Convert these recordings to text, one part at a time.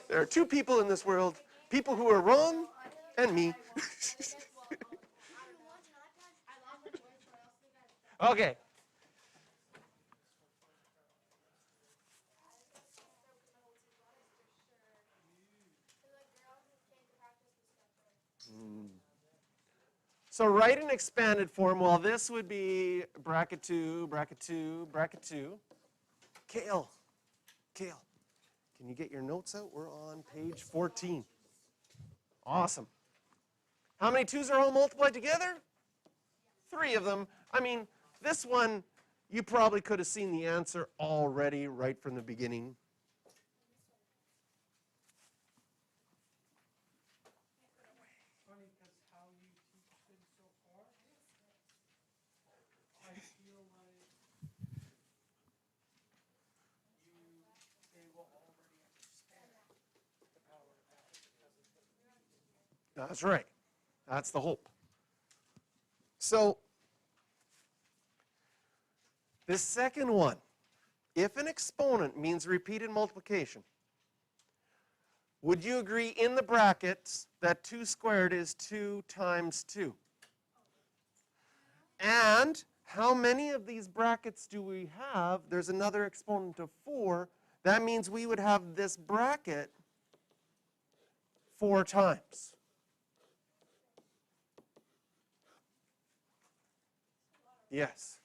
There are two people in this world, people who are wrong and me. Okay. So write an expanded form. Well, this would be bracket 2, bracket 2, bracket 2. Kale, can you get your notes out? We're on page 14. Awesome. How many 2's are all multiplied together? 3 of them. I mean, this one, you probably could have seen the answer already right from the beginning. That's right. That's the hope. So, this second one, if an exponent means repeated multiplication, would you agree in the brackets that 2 squared is 2 times 2? And how many of these brackets do we have? There's another exponent of 4. That means we would have this bracket 4 times. Yes.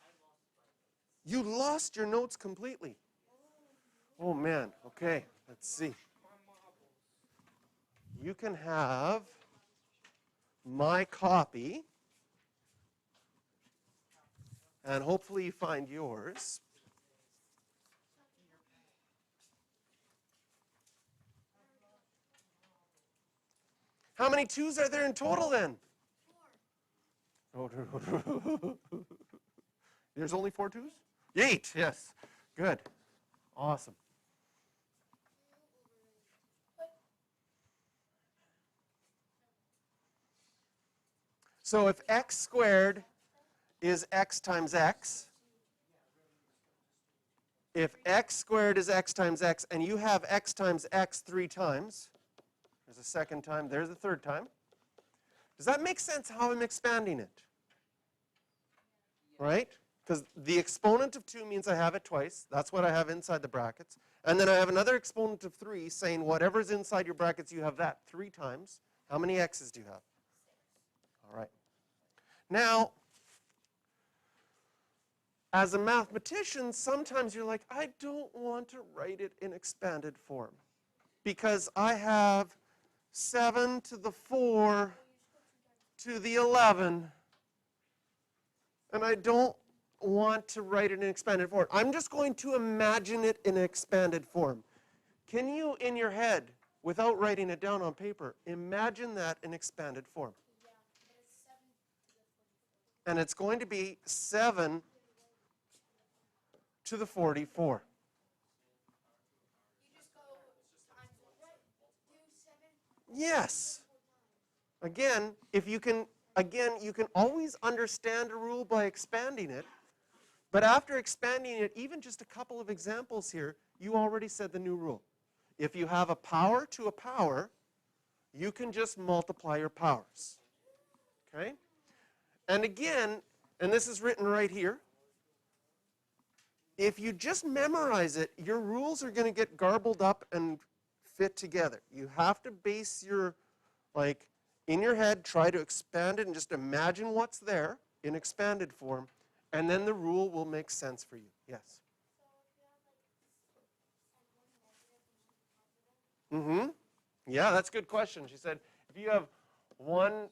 You lost your notes completely. Oh, man. Okay, let's see. You can have my copy, and hopefully you find yours. How many 2's are there in total then? 4. There's only 4 2's? 8, yes. Good. Awesome. So if x squared is x times x, if x squared is x times x, and you have x times x 3 times, there's a second time, there's a third time. Does that make sense how I'm expanding it? Right? Because the exponent of 2 means I have it twice. That's what I have inside the brackets. And then I have another exponent of 3 saying whatever's inside your brackets, you have that 3 times. How many x's do you have? 6. All right. Now, as a mathematician, sometimes you're like, I don't want to write it in expanded form because I have 7 to the 4 to the 11, and I don't want to write it in expanded form. I'm just going to imagine it in expanded form. Can you, in your head, without writing it down on paper, imagine that in expanded form? Yeah, but it's 7 to the 44. And it's going to be 7 to the 44. You just go times what? Do 7? Yes. Again, if you can, you can always understand a rule by expanding it. But after expanding it, even just a couple of examples here, you already said the new rule. If you have a power to a power, you can just multiply your powers. Okay? And again, and this is written right here, if you just memorize it, your rules are going to get garbled up and fit together. You have to base your, like, in your head, try to expand it and just imagine what's there in expanded form, and then the rule will make sense for you. Yes? Mm-hmm. Yeah, that's a good question. She said, if you have 1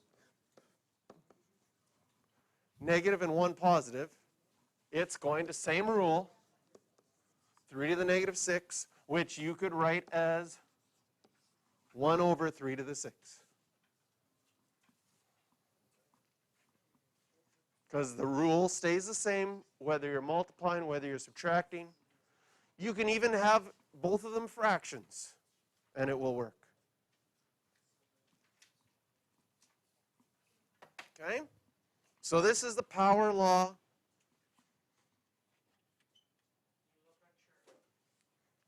negative and 1 positive, it's going to, same rule, 3 to the negative 6, which you could write as 1 over 3 to the 6. Because the rule stays the same whether you're multiplying, whether you're subtracting. You can even have both of them fractions, and it will work. Okay? So this is the power law.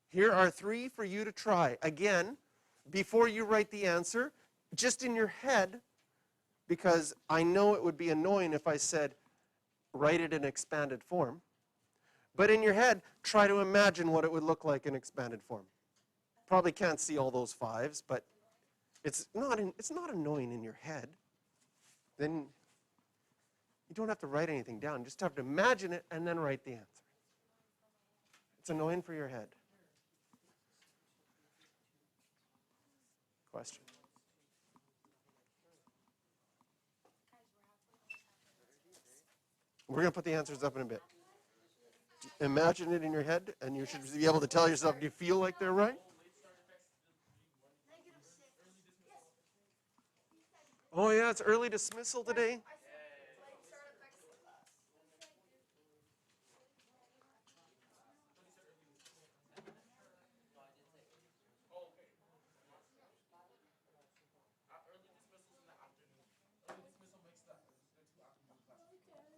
Here are 3 for you to try. Again, before you write the answer, just in your head, because I know it would be annoying if I said, write it in expanded form. But in your head, try to imagine what it would look like in expanded form. Probably can't see all those 5s, but it's not annoying in your head. Then you don't have to write anything down. You just have to imagine it and then write the answer. It's annoying for your head. Question? We're going to put the answers up in a bit. Imagine it in your head, and you should be able to tell yourself, do you feel like they're right? Oh, yeah, it's early dismissal today.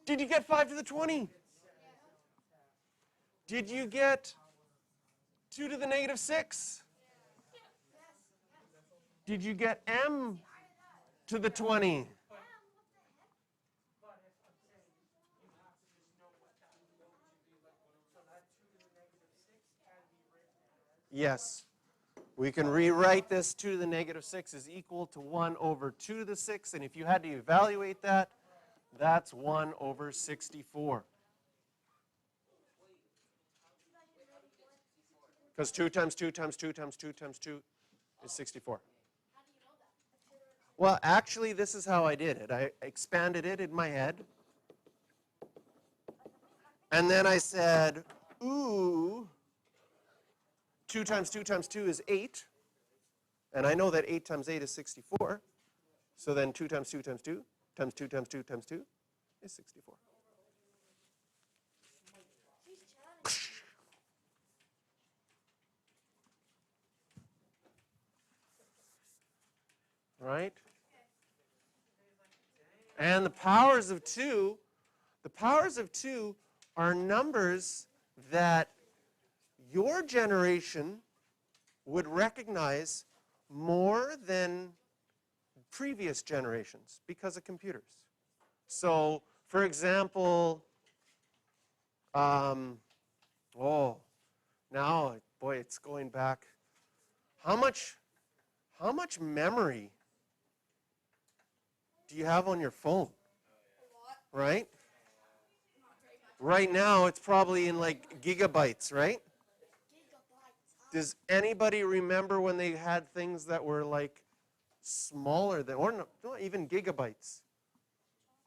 Did you get 5 to the 20? Did you get 2 to the negative 6? Did you get m to the 20? Yes. We can rewrite this 2 to the negative 6 is equal to 1 over 2 to the 6. And if you had to evaluate that, that's 1 over 64. Because 2 times 2 times 2 times 2 times 2 is 64. Well, actually, this is how I did it. I expanded it in my head. And then I said, ooh, 2 times 2 times 2 is 8. And I know that 8 times 8 is 64. So then 2 times 2 times 2 times 2 times 2 times 2 is 64. Right? And the powers of 2 are numbers that your generation would recognize more than previous generations because of computers. So, for example, now, boy, it's going back. How much memory do you have on your phone? Right? Right now, it's probably in like gigabytes, right? Does anybody remember when they had things that were like smaller than, or not even gigabytes,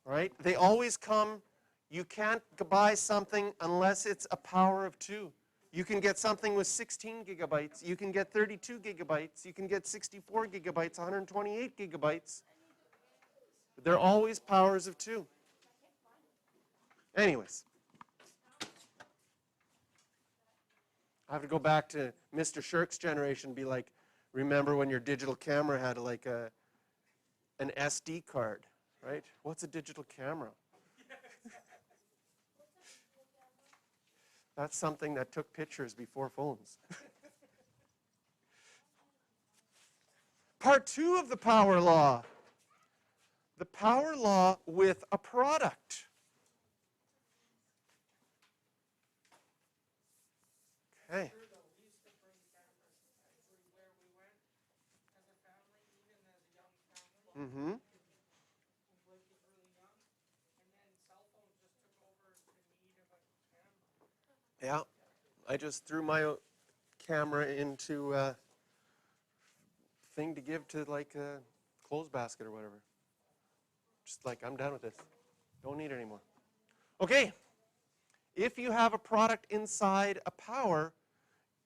right? They always come, you can't buy something unless it's a power of 2. You can get something with 16 gigabytes, you can get 32 gigabytes, you can get 64 gigabytes, 128 gigabytes. They're always powers of 2. Anyways. I have to go back to Mr. Shirk's generation and be like, remember when your digital camera had like an SD card, right? What's a digital camera? That's something that took pictures before phones. Part 2 of the power law. The power law with a product. Okay. Mm-hmm. Yeah, I just threw my camera into a thing to give to like a clothes basket or whatever. Just like, I'm done with this. Don't need it anymore. Okay, if you have a product inside a power,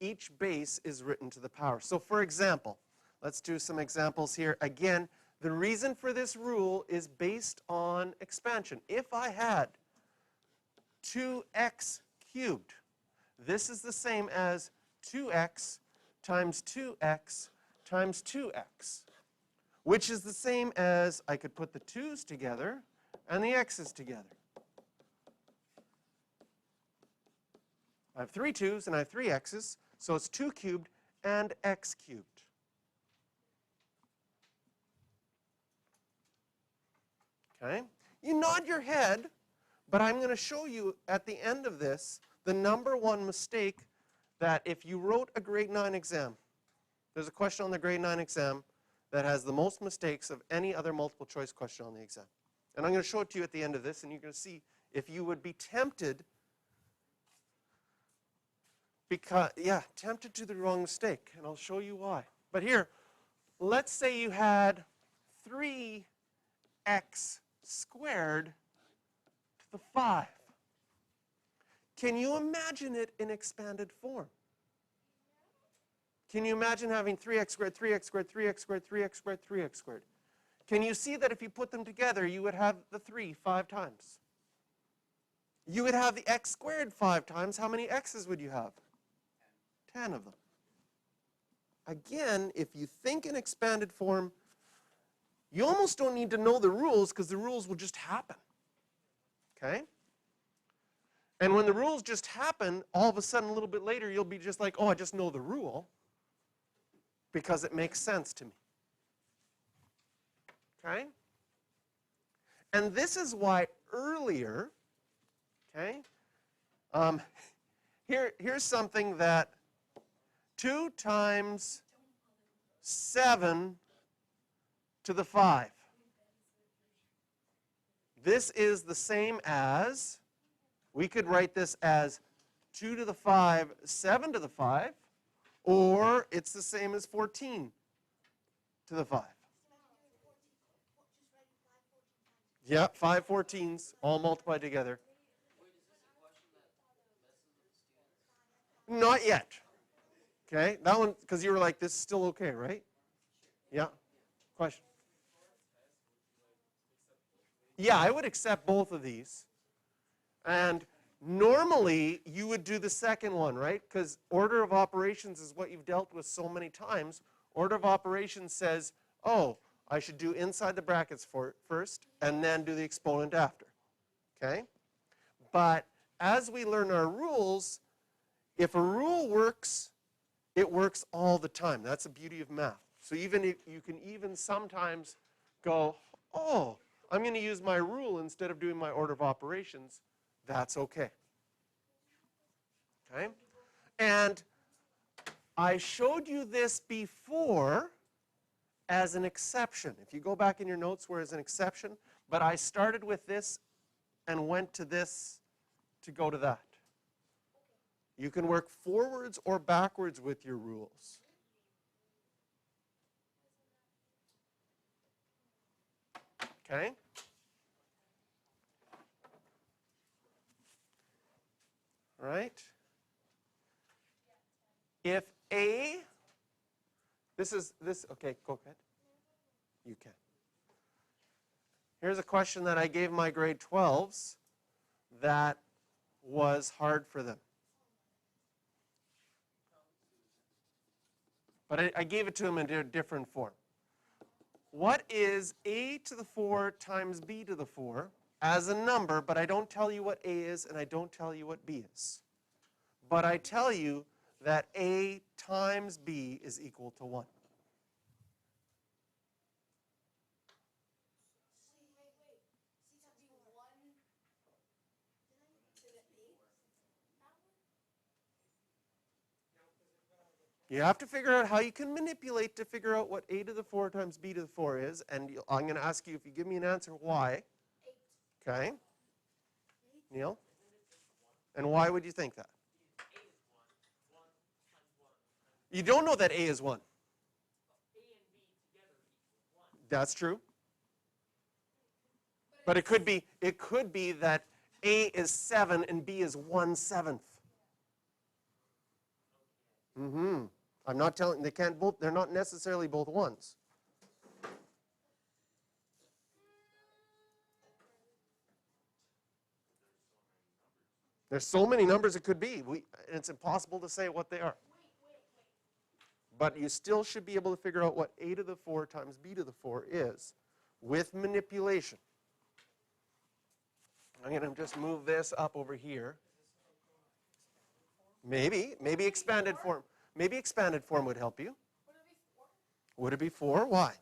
each base is written to the power. So for example, let's do some examples here. Again, the reason for this rule is based on expansion. If I had 2x cubed, this is the same as 2x times 2x times 2x, which is the same as I could put the 2's together and the x's together. I have 3 2's and I have 3 x's, so it's 2 cubed and x cubed. Okay? You nod your head, but I'm going to show you at the end of this the number one mistake that if you wrote a grade 9 exam, there's a question on the grade 9 exam that has the most mistakes of any other multiple choice question on the exam. And I'm going to show it to you at the end of this, and you're going to see if you would be tempted tempted to the wrong mistake, and I'll show you why. But here, let's say you had 3x squared to the 5. Can you imagine it in expanded form? Can you imagine having 3x squared, 3x squared, 3x squared, 3x squared, 3x squared? Can you see that if you put them together, you would have the 3 5 times? You would have the x squared 5 times. How many x's would you have? 10 of them. Again, if you think in expanded form, you almost don't need to know the rules because the rules will just happen. Okay? And when the rules just happen, all of a sudden, a little bit later, you'll be just like, oh, I just know the rule because it makes sense to me. Okay? And this is why earlier, okay, here's something that 2 times 7 to the 5. This is the same as, we could write this as 2 to the 5, 7 to the 5, or it's the same as 14 to the 5. Yeah, 5 14s all multiplied together. Not yet. Okay, that one, because you were like, this is still okay, right? Yeah. Question? Yeah, I would accept both of these. And normally, you would do the second one, right? Because order of operations is what you've dealt with so many times. Order of operations says, oh, I should do inside the brackets first, and then do the exponent after. Okay? But as we learn our rules, if a rule works, it works all the time. That's the beauty of math. So even if you can even sometimes go, oh, I'm going to use my rule instead of doing my order of operations. That's okay. Okay? And I showed you this before as an exception. If you go back in your notes where it's an exception, but I started with this and went to this to go to that. You can work forwards or backwards with your rules. Okay? All right? If A, okay, go ahead. You can. Here's a question that I gave my grade 12s that was hard for them. But I gave it to them in a different form. What is a to the 4 times b to the 4 as a number, but I don't tell you what a is and I don't tell you what b is. But I tell you that a times b is equal to 1. You have to figure out how you can manipulate to figure out what a to the 4 times b to the 4 is, and I'm going to ask you if you give me an answer, why. 8. Okay. Neil? And why would you think that? You don't know that a is 1. That's true. But it could be that a is 7 and b is 1/7. Mm-hmm. I'm not telling, they're not necessarily both 1s. There's so many numbers it could be. It's impossible to say what they are. But you still should be able to figure out what a to the 4 times b to the 4 is with manipulation. I'm going to just move this up over here. Maybe expanded form. Maybe expanded form would help you. Would it be 4? Why?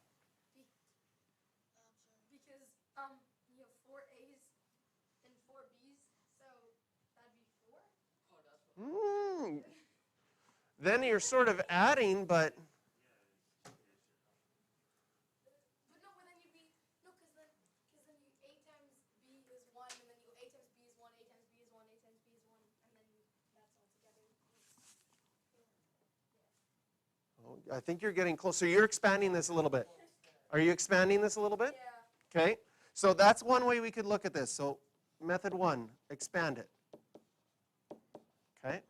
Because then you're sort of adding, but But no, but then you'd be, no, because then you A times B is 1, and then you go A times B is 1, A times B is 1, A times B is 1, and then that's all together. I think you're getting close. So you're expanding this a little bit. Are you expanding this a little bit? Yeah. Okay. So that's one way we could look at this. So method 1, expand it. Okay.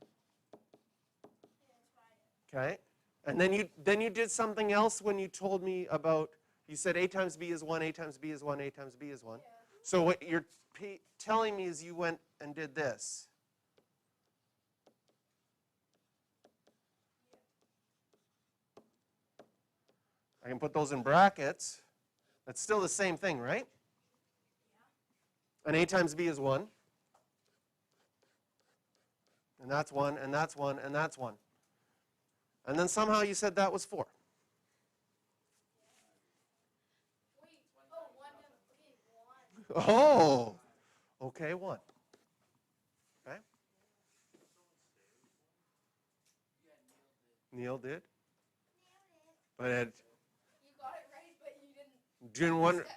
Okay. And then you did something else when you told me about, you said A times B is 1, A times B is 1, A times B is 1. Yeah. So what you're telling me is you went and did this. I can put those in brackets. That's still the same thing, right? And A times B is 1. And that's 1, and that's 1, and that's 1. And then somehow you said that was 4. Wait, oh, 1, okay, 1. Oh, okay, 1. Okay. Neil did. But You got it right, but you didn't wonder. steps.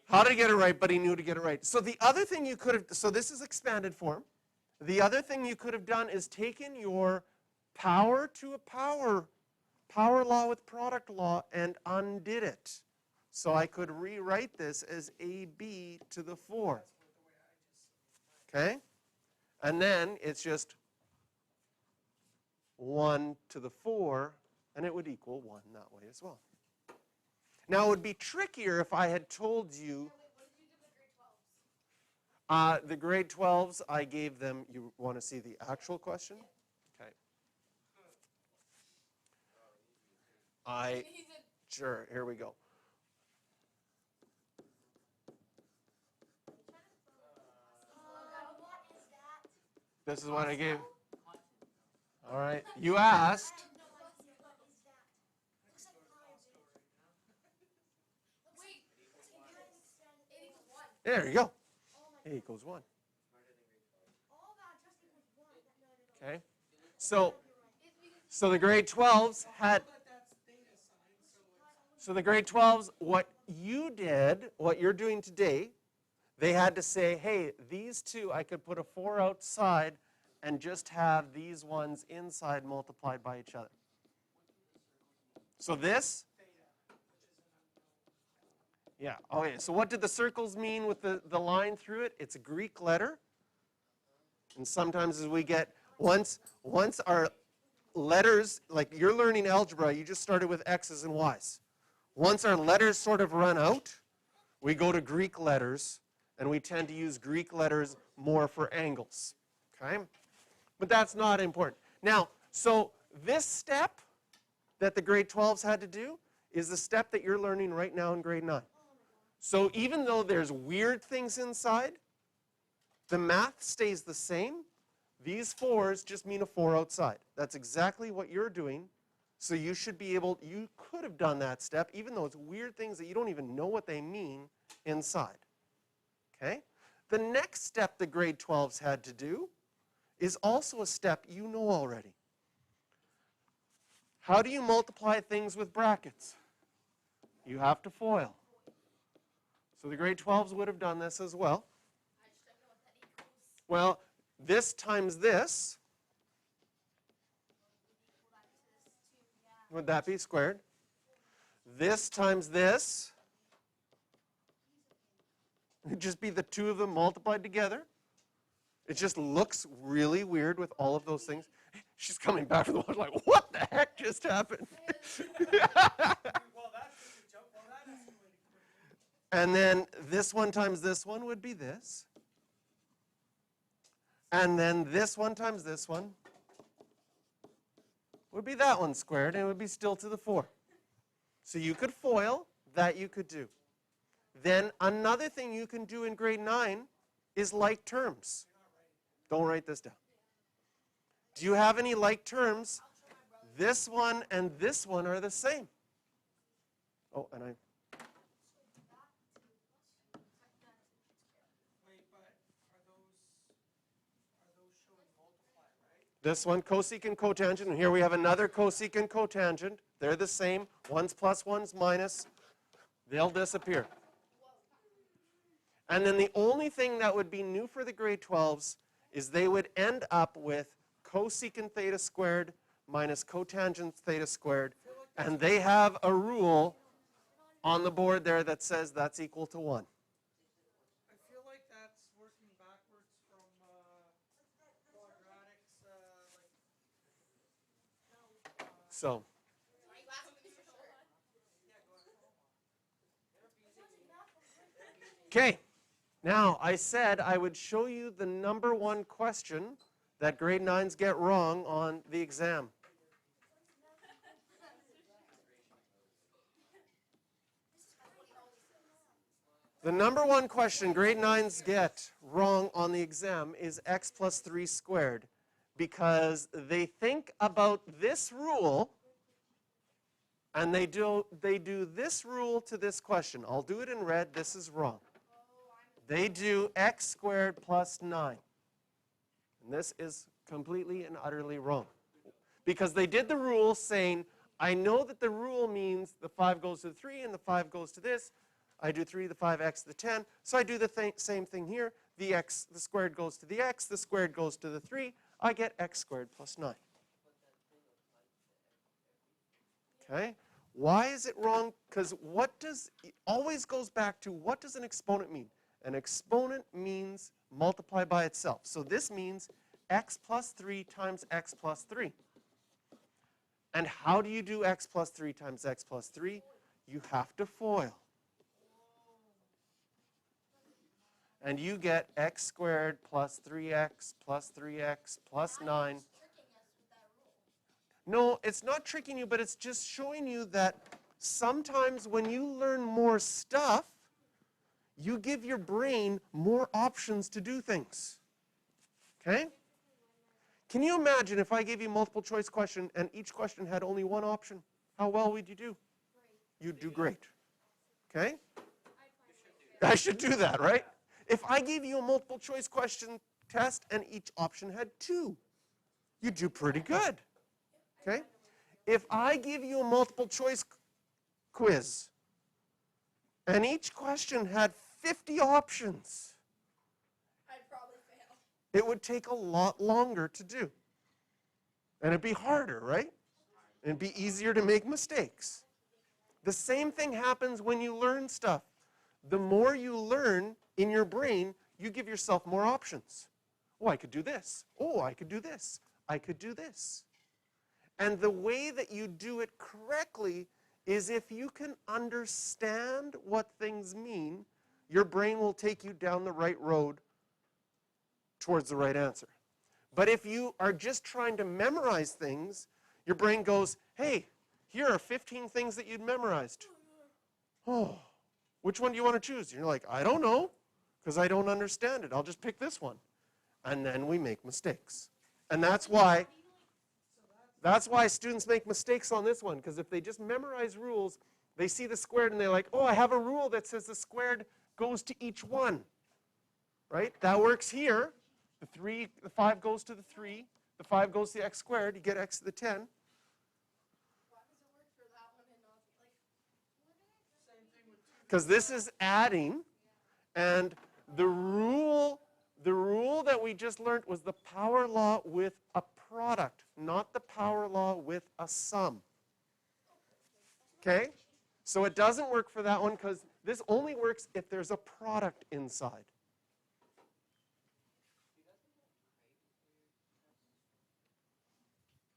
How to get it right, but he knew to get it right. So the other thing you could have, so this is expanded form. The other thing you could have done is taken your power to a power law with product law and undid it. So I could rewrite this as AB to the 4. Okay? And then it's just 1 to the 4, and it would equal 1 that way as well. Now, it would be trickier if I had told you. What did you do with grade 12s? The grade 12s, I gave them, you want to see the actual question? Okay. Sure, here we go. What is that? This is what I gave. All right, you asked. Wait, 8 equals 1. There you go. A equals 1. Okay. So the grade 12s had. So the grade 12s, what you did, what you're doing today, they had to say, hey, these two, I could put a 4 outside and just have these ones inside multiplied by each other. So this, yeah, okay, so what did the circles mean with the line through it? It's a Greek letter. And sometimes as we get, once our letters, like you're learning algebra, you just started with X's and Y's. Once our letters sort of run out, we go to Greek letters, and we tend to use Greek letters more for angles, okay? But that's not important. Now, so this step that the grade 12s had to do is the step that you're learning right now in grade 9. So even though there's weird things inside, the math stays the same. These 4s just mean a 4 outside. That's exactly what you're doing. So you should be able, you could have done that step, even though it's weird things that you don't even know what they mean inside. Okay? The next step the grade 12s had to do is also a step you know already. How do you multiply things with brackets? You have to FOIL. So the grade 12s would have done this as well. I just don't know what that equals. Well, this times this, would that be squared? This times this, it'd just be the two of them multiplied together. It just looks really weird with all of those things. She's coming back from the water like, what the heck just happened? And then this one times this one would be this. And then this one times this one would be that one squared, and it would be still to the 4. So you could FOIL, that you could do. Then another thing you can do in grade 9 is like terms. Don't write this down. Do you have any like terms? This one and this one are the same. Oh, and I. Wait, but are those showing multiply, right? This one, cosecant, cotangent, and here we have another cosecant, cotangent. They're the same. One's plus, one's minus. They'll disappear. And then the only thing that would be new for the grade 12s is they would end up with cosecant theta squared minus cotangent theta squared. And they have a rule on the board there that says that's equal to 1. I feel like that's working backwards from quadratics, So, okay. Now, I said I would show you the number one question that grade 9s get wrong on the exam. The number one question grade 9s get wrong on the exam is x plus 3 squared, because they think about this rule and they do this rule to this question. I'll do it in red. This is wrong. They do x squared plus 9. And this is completely and utterly wrong. Because they did the rule saying, I know that the rule means the 5 goes to the 3 and the 5 goes to this. I do 3 to the 5x to the 10. So I do the same thing here. The squared goes to the x. The squared goes to the 3. I get x squared plus 9. Okay? Why is it wrong? Because it always goes back to, what does an exponent mean? An exponent means multiply by itself. So this means x plus 3 times x plus 3. And how do you do x plus 3 times x plus 3? You have to FOIL. And you get x squared plus 3x plus 3x plus 9. No, it's not tricking you, but it's just showing you that sometimes when you learn more stuff, you give your brain more options to do things. Okay? Can you imagine if I gave you a multiple choice question and each question had only one option? How well would you do? You'd do great. Okay? I should do that, right? If I gave you a multiple choice question test and each option had 2, you'd do pretty good. Okay? If I give you a multiple choice quiz and each question had 50 options, I'd probably fail. it would take a lot longer to do. And it'd be harder, right? And it'd be easier to make mistakes. The same thing happens when you learn stuff. The more you learn in your brain, you give yourself more options. Oh, I could do this. Oh, I could do this. I could do this. And the way that you do it correctly is if you can understand what things mean, your brain will take you down the right road towards the right answer. But if you are just trying to memorize things, your brain goes, hey, here are 15 things that you'd memorized. Oh, which one do you want to choose? And you're like, I don't know, because I don't understand it. I'll just pick this one. And then we make mistakes. And that's why students make mistakes on this one, because if they just memorize rules, they see the squared and they're like, oh, I have a rule that says the squared goes to each one. Right? That works here. The 5 goes to the 3. The 5 goes to the x squared. You get x to the 10. Why does it work for that one and not same thing with 2. Because this is adding, and the rule that we just learned was the power law with a product, not the power law with a sum. Okay? So it doesn't work for that one because this only works if there's a product inside.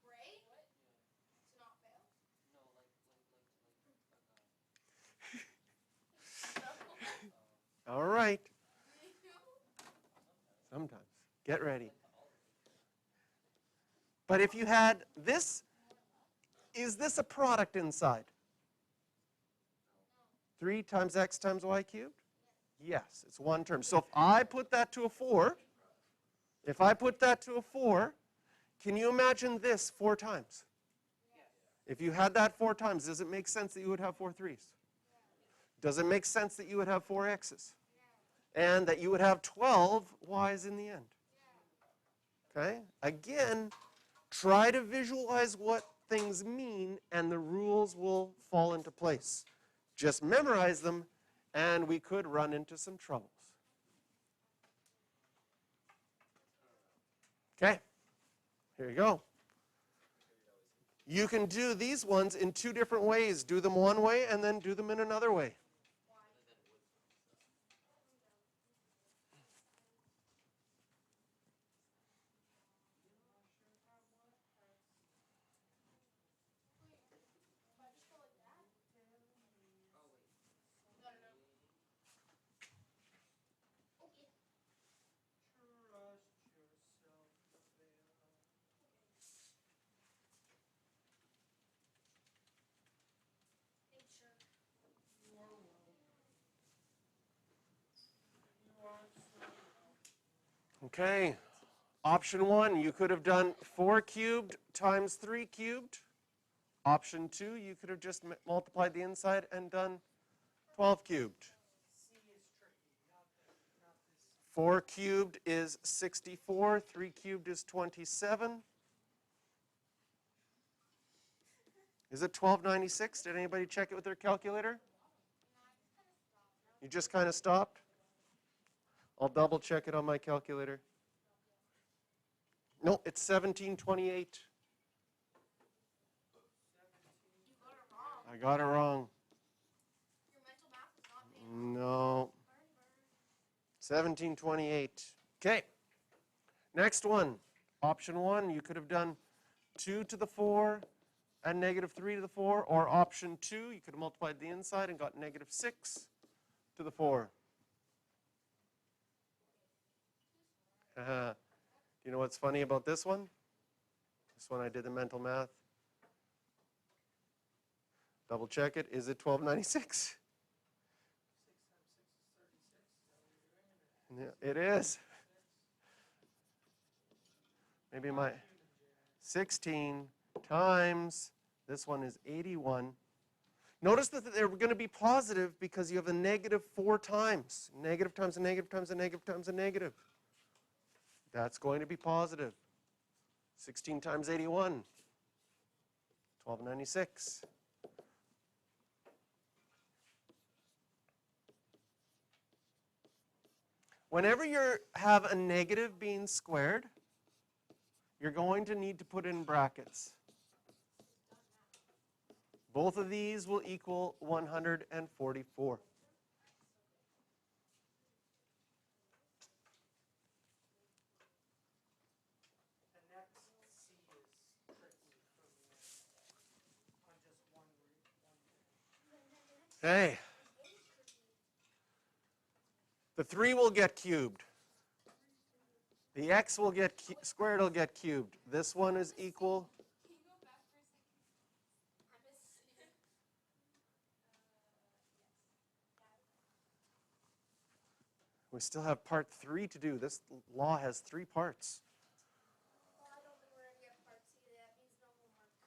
Pray? To not fail? All right. Sometimes. Get ready. But if you had this, is this a product inside? 3 times x times y cubed? Yes, it's one term. So if I put that to a 4, can you imagine this 4 times? If you had that 4 times, does it make sense that you would have 4 3s? Does it make sense that you would have 4 x's? And that you would have 12 y's in the end? Okay? Again, Try to visualize what things mean, and the rules will fall into place. Just memorize them, and we could run into some troubles. Okay, here you go. You can do these ones in two different ways. Do them one way, and then do them in another way. Okay, option 1, you could have done 4 cubed times 3 cubed. Option 2, you could have just multiplied the inside and done 12 cubed. 4 cubed is 64, 3 cubed is 27. Is it 1296? Did anybody check it with their calculator? You just kind of stopped? I'll double check it on my calculator. No, it's 1728. I got it wrong. Your mental math is not paying off. No. 1728. Okay. Next one. Option 1, you could have done 2 to the 4 and negative 3 to the 4. Or option 2, you could have multiplied the inside and got negative 6 to the 4. Do you know what's funny about this one? This one I did the mental math. Double check it. Is it 1296? Yeah, it is. Maybe my 16 times, this one is 81. Notice that they're going to be positive because you have a negative 4 times. Negative times a negative times a negative times a negative. That's going to be positive. 16 times 81, 1296. Whenever you have a negative being squared, you're going to need to put in brackets. Both of these will equal 144. The next C is tricky for me on just one thing. Okay. The 3 will get cubed. The x will get squared will get cubed. This one is equal. Can you go back for a second? I missed it. We still have part 3 to do. This law has 3 parts. Well, I don't think we're going to get part C. That means no homework.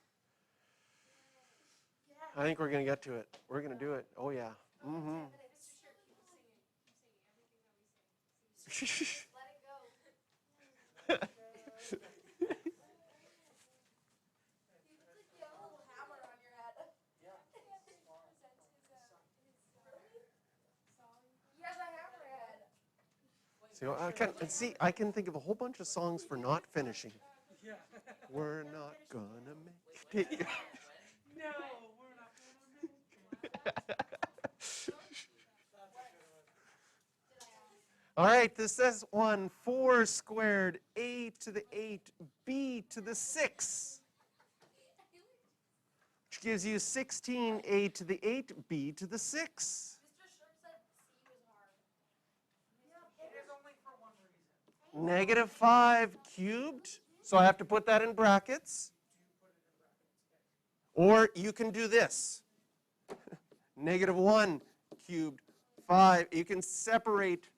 I think we're going to get to it. We're going to do it. Oh, yeah. Mm-hmm. Mr. Sure, keep singing. Keep singing everything that we sing. Let it go. You look like you have a little hammer on your head. He has a hammerhead. I can think of a whole bunch of songs for not finishing. Yeah. We're not gonna make it. No, we're not going to make it. All right, this says 4 squared, a to the 8, b to the 6, which gives you 16, a to the 8, b to the 6. Mr. Sherp said C was hard. It is only for one reason. Negative 5 cubed, so I have to put that in brackets. Or you can do this. Negative 1 cubed, 5. You can separate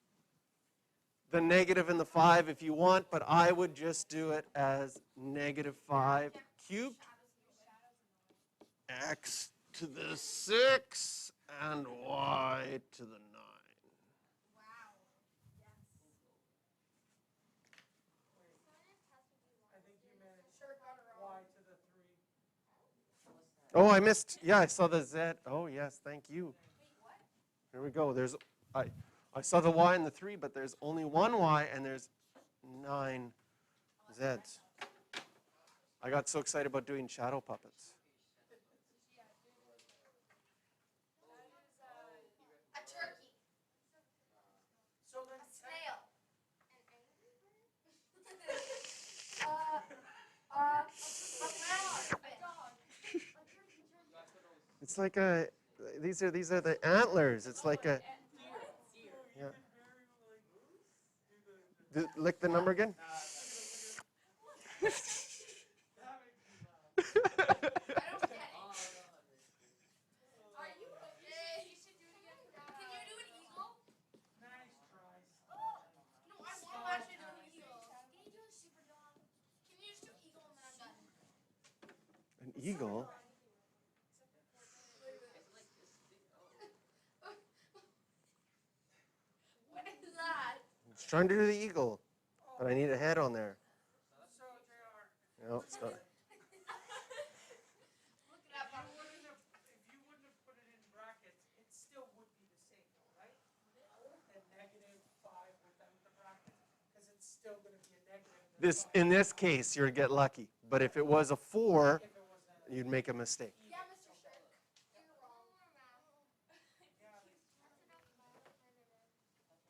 the negative and the 5 if you want, but I would just do it as negative 5 cubed. X to the 6 and y to the 9. Wow. Yes. I think you managed. Sure got it Oh, I missed. Yeah, I saw the Z. Oh, yes, thank you. Here we go. I saw the Y and the 3, but there's only one Y and there's 9 Zs. I got so excited about doing shadow puppets. A turkey. So then, A snail. A flower. A dog. It's like a. These are the antlers. It's like a. Yeah. Lick the number again. I don't get it. Are you okay? You should do it again. Can you do an eagle? nice try. No, I want to actually do an eagle. Can you do a super dog? Can you just do eagle and then I'm done? An eagle. What is that? I was trying to do the eagle, but I need a head on there. So, JR, No, it's not. Look it up. if you wouldn't have put it in brackets, it still would be the same, though, right? The -5 without the brackets, because it's still going to be a negative. In this case, you'd get lucky. But if it was a 4, If it was a, you'd make a mistake. Yeah, Mr. Shark. You're wrong.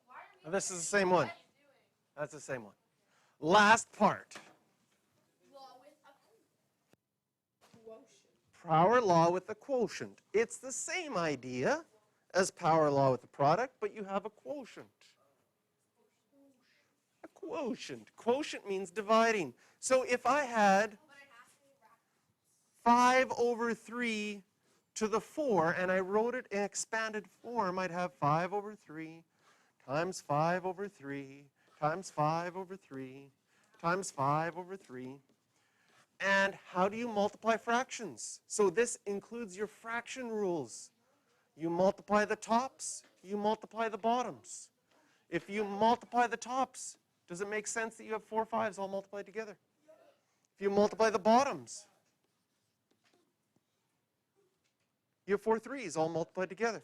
Why are we This is the same one. doing? That's the same one. Last part. Law with a Power law with a quotient. It's the same idea as power law with the product, but you have a quotient. A quotient. Quotient means dividing. So if I had but it has to be brackets. 5 over 3 to the 4, and I wrote it in expanded form, I'd have 5 over 3 times 5 over 3 times 5 over 3 times 5 over 3. And how do you multiply fractions? So this includes your fraction rules. You multiply the tops, you multiply the bottoms. If you multiply the tops, does it make sense that you have 4 5s all multiplied together? If you multiply the bottoms, you have 4 3s all multiplied together.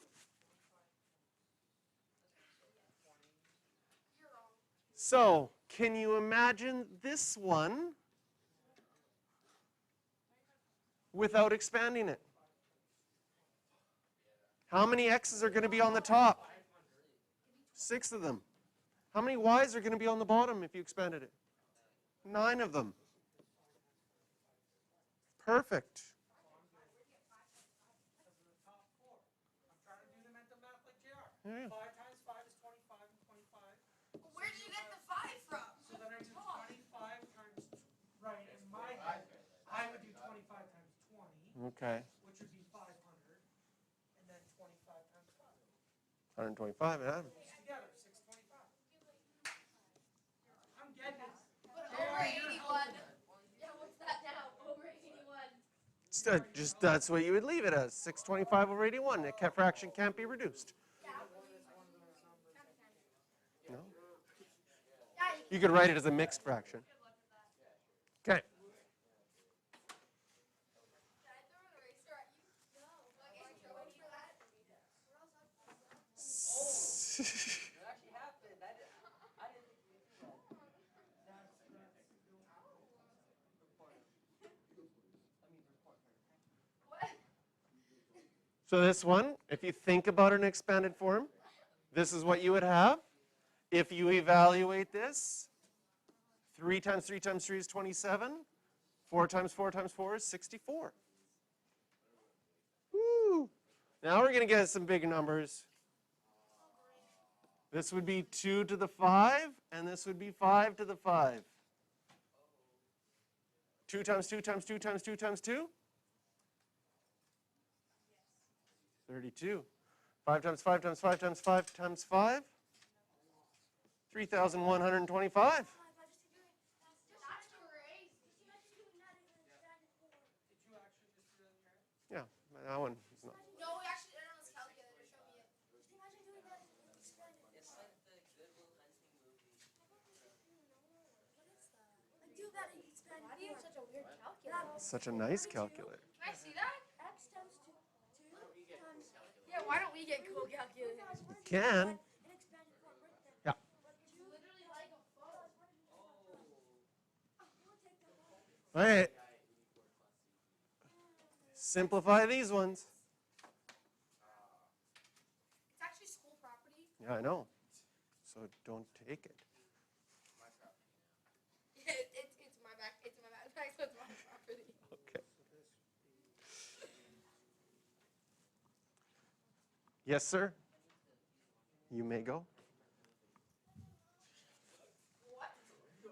So, can you imagine this one without expanding it? How many x's are going to be on the top? 6 of them. How many y's are going to be on the bottom if you expanded it? 9 of them. Perfect. I'm trying to do the mental math like JR. Yeah. 5 times 5 is 25 and 25. Where did you get the 5 from? So then I do 25 times, right, in my head, I would do 25 times 20, Okay. which would be 500, and then 25 times 5. 125, yeah. Together, 625. I'm getting it. But over 81. Yeah, what's that now? Over 81. That's what you would leave it as. 625 over 81. The fraction can't be reduced. Yeah, No? yeah, You could write it as a mixed fraction. Okay. Should I throw an eraser at you? No. Like, is you wait for that? What? So this one, if you think about an expanded form, this is what you would have. If you evaluate this, 3 times 3 times 3 is 27. 4 times 4 times 4 is 64. Woo! Now we're going to get some big numbers. This would be 2 to the 5, and this would be 5 to the 5. 2 times 2 times 2 times 2 times 2? 32. 5 times 5 times 5 times 5 times 5? 3,125. Did you actually just do that in your head? Yeah, that one is not. No, we actually did it on this calculator. Show me it. Just imagine doing that in expanded form. It's like the Good Will Hunting movie. What is that? Like, do that in expanded form. Why do you have such a weird calculator? Such a nice calculator. Can I see that? why don't we get cool calculators? Can. Yeah. It's literally like a phone. All right. Simplify these ones. It's actually school property. Yeah, I know. So don't take it. It's my back. It's my backpack, so it's my property. Okay. Yes, sir. You may go. What? You're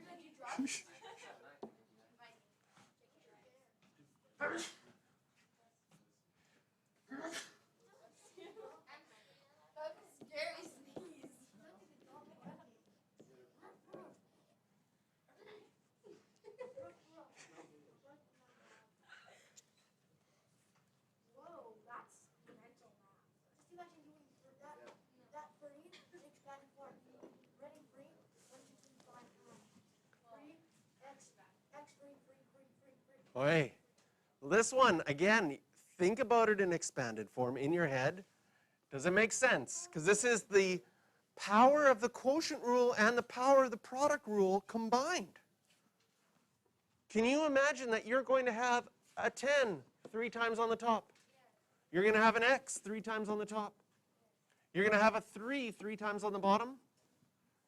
gonna do drugs? That was a scary sneeze. Whoa, that's mental math. Just imagine doing that free, expanded form. Ready, free, 1, 2, 3, 5, free, x, free. All right. Well, this one, again, think about it in expanded form in your head. Does it make sense? Because this is the power of the quotient rule and the power of the product rule combined. Can you imagine that you're going to have a 10 3 times on the top? You're going to have an x 3 times on the top. You're going to have a 3 3 times on the bottom.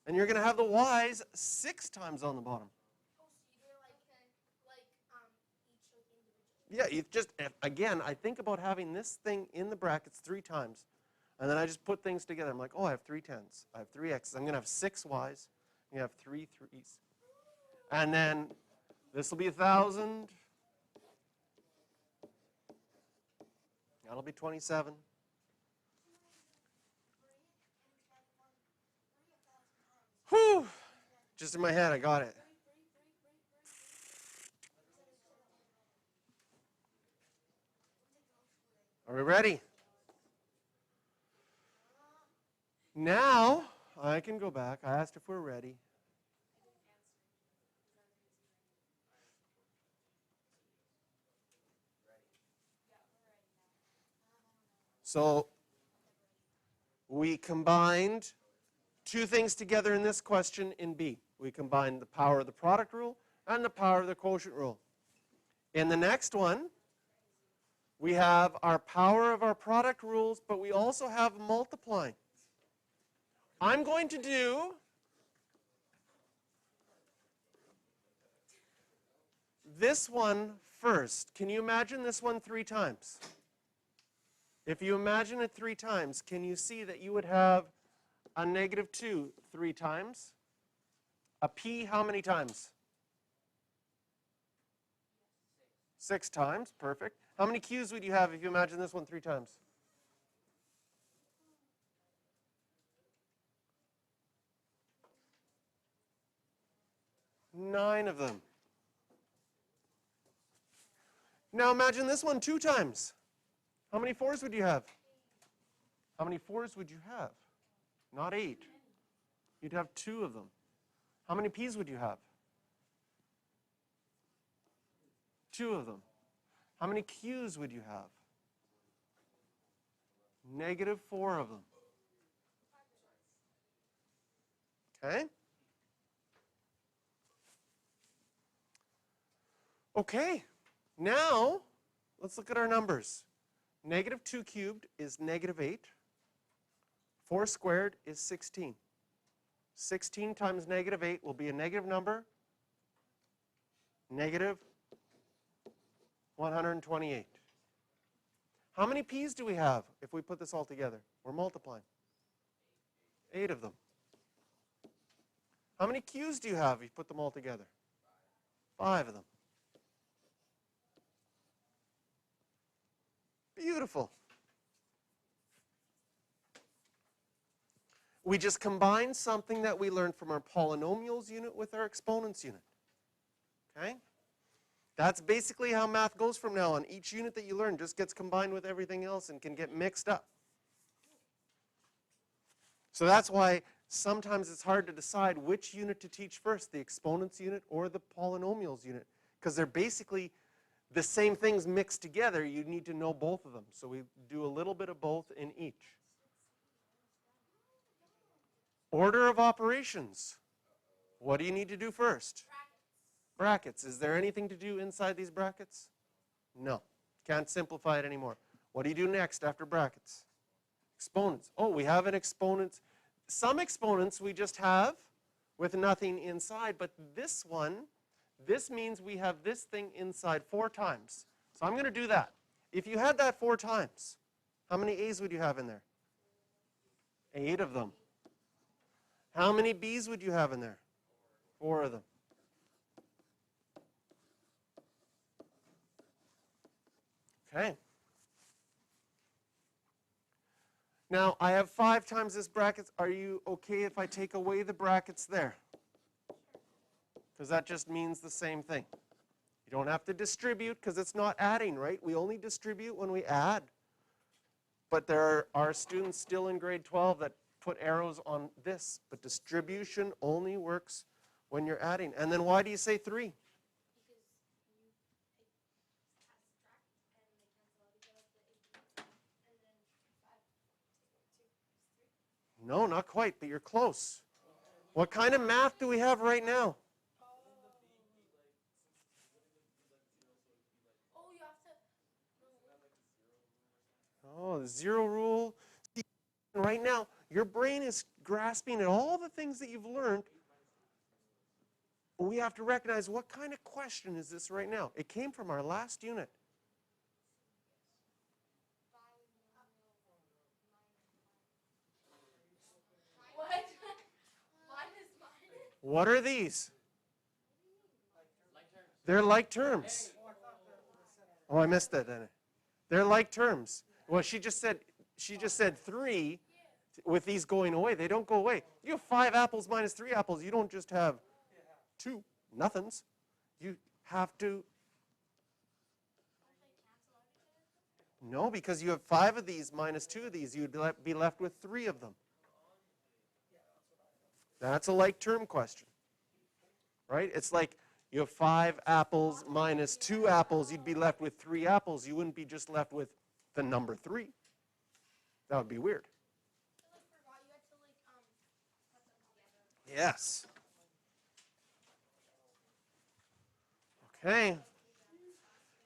And you're going to have the y's 6 times on the bottom. Oh, so you're like each like individual. Yeah, you just, again, I think about having this thing in the brackets 3 times. And then I just put things together. I'm like, oh, I have 3 10s. I have 3 x's. I'm going to have 6 y's. I'm going to have 3 3's. And then this will be 1,000. That'll be 27. Whew. Just in my head, I got it. Are we ready? Now, I can go back. I asked if we're ready. So, we combined 2 things together in this question in B. We combined the power of the product rule and the power of the quotient rule. In the next one, we have our power of our product rules, but we also have multiplying. I'm going to do this one first. Can you imagine this one 3 times? If you imagine it 3 times, can you see that you would have a -2 3 times? A p how many times? 6 times, perfect. How many q's would you have if you imagine this one 3 times? 9 of them. Now imagine this one 2 times. How many 4's would you have? How many 4's would you have? Not 8. You'd have 2 of them. How many p's would you have? 2 of them. How many q's would you have? -4 of them. Okay? Okay, now let's look at our numbers. -2 cubed is -8. 4 squared is 16. 16 times -8 will be a negative number, -128. How many p's do we have if we put this all together? We're multiplying. 8 of them. How many q's do you have if you put them all together? 5 of them. Beautiful. We just combined something that we learned from our polynomials unit with our exponents unit. Okay? That's basically how math goes from now on. Each unit that you learn just gets combined with everything else and can get mixed up. So that's why sometimes it's hard to decide which unit to teach first, the exponents unit or the polynomials unit, because they're basically the same things mixed together, you need to know both of them. So we do a little bit of both in each. Order of operations. What do you need to do first? Brackets. Is there anything to do inside these brackets? No. Can't simplify it anymore. What do you do next after brackets? Exponents. Oh, we have an exponent. Some exponents we just have with nothing inside, but this one, this means we have this thing inside 4 times. So I'm going to do that. If you had that 4 times, how many A's would you have in there? 8 of them. How many B's would you have in there? 4 of them. Okay. Now, I have 5 times this brackets. Are you okay if I take away the brackets there? Because that just means the same thing. You don't have to distribute because it's not adding, right? We only distribute when we add. But there are students still in grade 12 that put arrows on this. But distribution only works when you're adding. And then why do you say 3? No, not quite, but you're close. What kind of math do we have right now? Oh, you have to. Oh, the 0 rule. See, right now, your brain is grasping at all the things that you've learned. We have to recognize what kind of question is this right now? It came from our last unit. What? Mine is mine. What are these? They're like terms. Oh, I missed that, didn't I? They're like terms. Well, she just said 3 with these going away. They don't go away. You have 5 apples minus 3 apples. You don't just have 2 nothings. You have to. No, because you have 5 of these minus 2 of these. You'd be left with 3 of them. That's a like term question. Right? It's like you have 5 apples minus 2 apples. You'd be left with 3 apples. You wouldn't be just left with the number 3. That would be weird. Yes. Okay.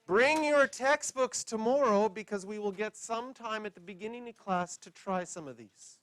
Bring your textbooks tomorrow because we will get some time at the beginning of class to try some of these.